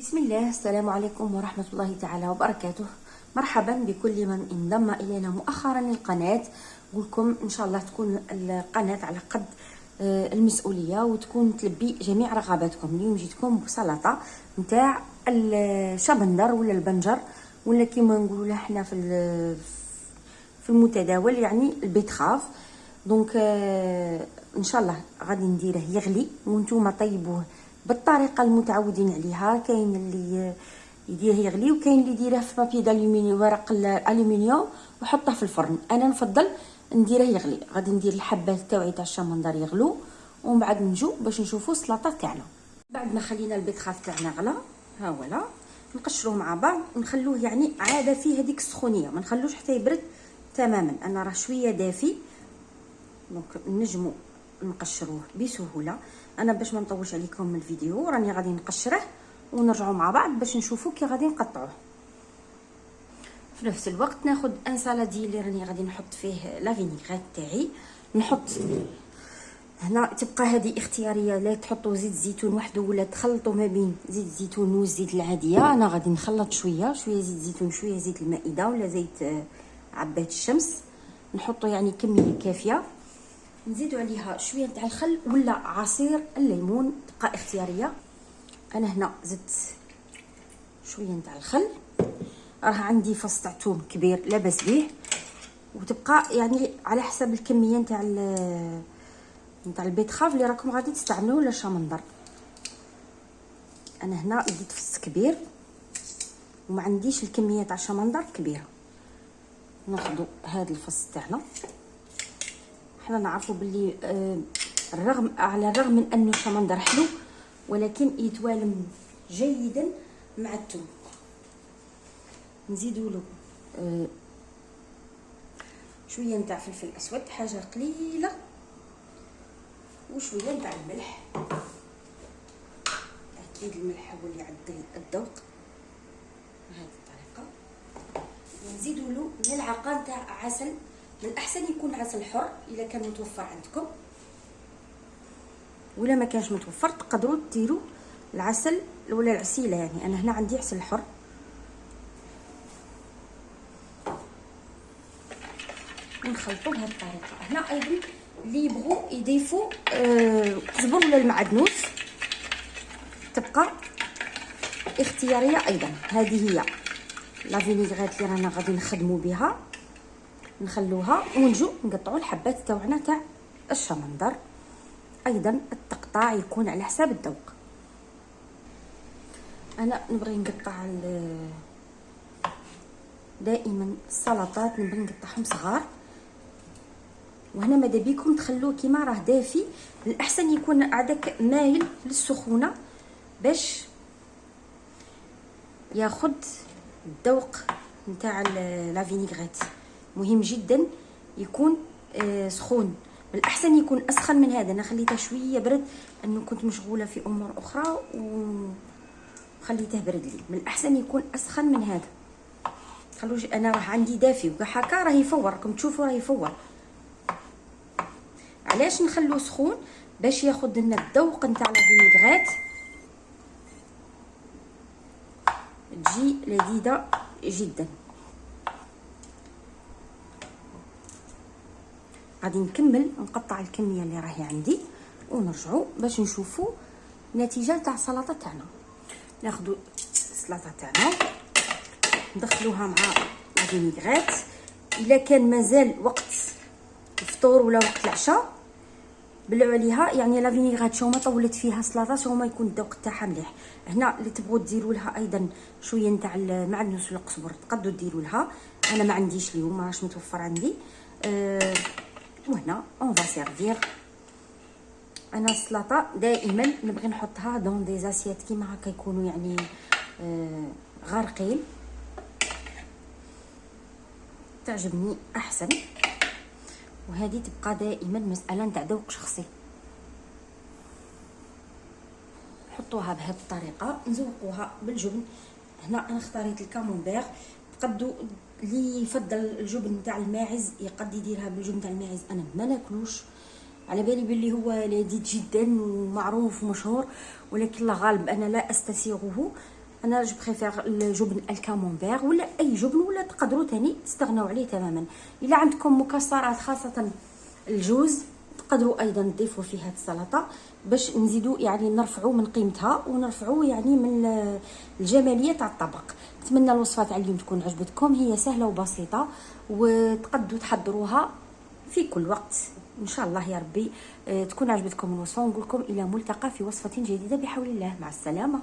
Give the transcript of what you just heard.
بسم الله. السلام عليكم ورحمة الله تعالى وبركاته. مرحبا بكل من انضم إلينا مؤخرا للقناة. نقولكم إن شاء الله تكون القناة على قد المسؤولية وتكون تلبي جميع رغباتكم. اليوم جيتكم بسلطة نتاع الشبندر ولا البنجر ولا كيما نقولوا لها حنا في المتداول، يعني البيتخاف. دونك ان شاء الله غادي نديره يغلي وانتم طيبوه بالطريقه المتعودين عليها. كاين اللي يديره يغلي وكاين اللي يديره في بابي دالومينيوم، ورق الالومنيوم، ويحطه في الفرن. انا نفضل نديره يغلي. غادي ندير الحبات تاعي تاع الشمندر يغلو ومن بعد نجو باش نشوفوا السلطه تاعنا. بعد ما خلينا البيتخاف تاعنا غلا، ها ولا نقشروه مع بعض ونخلوه يعني عاده فيه هذيك السخونيه، ما نخلوش حتى يبرد تماما. انا راه شويه دافي دونك نجمو نقشروه بسهوله. انا باش ما نطولش عليكم الفيديو راني غادي نقشره ونرجعوا مع بعض باش نشوفوا كي غادي نقطعوه. في نفس الوقت ناخذ ان سالادي اللي راني غادي نحط فيه لا فينيغريت تاعي. نحط هنا، تبقى هذه اختياريه، لا تحطوا زيت الزيتون وحده ولا تخلطوا ما بين زيت الزيتون والزيت العاديه. انا غادي نخلط شويه زيت الزيتون، شويه زيت المائده ولا زيت عباد الشمس. نحطوا يعني كميه كافيه. نزيدوا عليها شويه تاع الخل ولا عصير الليمون، تبقى اختياريه. انا هنا زدت شويه تاع الخل. راه عندي فص تاع ثوم كبير لاباس به، وتبقى يعني على حسب الكميه نتاع البيتخاف اللي راكم غادي تستعملوه ولا الشمندر. انا هنا ديت فص كبير وما عنديش الكميه تاع الشمندر كبيره. ناخذوا هذا الفص تاعنا. حنا نعرفوا باللي على الرغم من انه الشمندر حلو ولكن يتوالم جيدا مع الثوم. نزيدوا له شويه نتاع فلفل اسود، حاجه قليله، وشويه نتاع الملح. اكيد الملح هو اللي يعدل الذوق بهذه الطريقه. ونزيدوا له ملعقه نتاع عسل. من الاحسن يكون عسل حر اذا كان متوفر عندكم، ولا ما كانش متوفر تقدروا ديروا العسل ولا العسيله. يعني انا هنا عندي عسل حر. ونخلطوا بهذه الطريقه. هنا ايضا اللي يبغوا يضيفوا الكزبر ولا المعدنوس تبقى اختياريه ايضا. هذه هي لا فينيغريت اللي رانا غادي نخدموا بها. نخلوها ونجو نقطعوا الحبات تاعنا تاع الشمندر. ايضا التقطاع يكون على حساب الذوق. انا نبغي نقطع دائما السلطات نبغي نقطعهم صغار، وهنا ماذا بيكم تخلوه كيما راه دافي. الاحسن يكون عندك مايل للسخونه باش ياخذ الذوق نتاع لا فينيغريت. مهم جدا يكون سخون. بالاحسن يكون اسخن من هذا. انا خليته شويه برد انه كنت مشغوله في امور اخرى وخليته برد لي. من الاحسن يكون اسخن من هذا. خلوش انا راه عندي دافي وكاع هكا راه يفور، راكم تشوفوا راه يفور. علاش نخلوه سخون؟ باش ياخذ لنا الذوق نتاع لا فينيغريت، تجي لذيذه جدا. غادي نكمل نقطع الكميه اللي راهي عندي ونرجعوا باش نشوفوا النتيجه تاع السلطه تاعنا. ناخذوا السلطه تاعنا ندخلوها مع الفينيغريت. الا كان مازال وقت الفطور ولا وقت العشاء بلعوا عليها، يعني لا فينيغريت شو ما طولت فيها السلطه شو ما يكون الذوق تاعها مليح. هنا اللي تبغوا ديروا لها ايضا شويه نتاع المعدنوس ولا القزبر تقدروا ديروا لها. انا ما عنديش اليوم، ماش متوفر عندي. وهنا اون فا سيرفير. انا السلطه دائما نبغي نحطها دون دي زاسيات كيما هكا يكونوا يعني غارقين، تعجبني احسن. وهذه تبقى دائما مساله نتاع ذوق شخصي. نحطوها بهذه الطريقه، نزوقوها بالجبن. هنا انا اختاريت الكامونبير. تقدروا اللي يفضل الجبن تاع الماعز يقد يديرها بالجبن تاع الماعز. انا ما ناكلوش، على بالي باللي هو لذيذ جدا ومعروف ومشهور، ولكن لا غالب انا لا استسيغه. انا جو بريفير الجبن الكامونبير ولا اي جبن، ولا تقدروا تاني تستغنوا عليه تماما. الا عندكم مكسرات خاصه الجوز تقدروا ايضا تضيفوا فيها السلطه باش نزيدوا يعني نرفعوا من قيمتها ونرفعوا يعني من الجماليه تاع الطبق. نتمنى الوصفه تاع اليوم تكون عجبتكم، هي سهله وبسيطه وتقدروا تحضروها في كل وقت ان شاء الله يا ربي. تكون عجبتكم الوصفه، ونقول لكم الى ملتقى في وصفه جديده بحول الله. مع السلامه.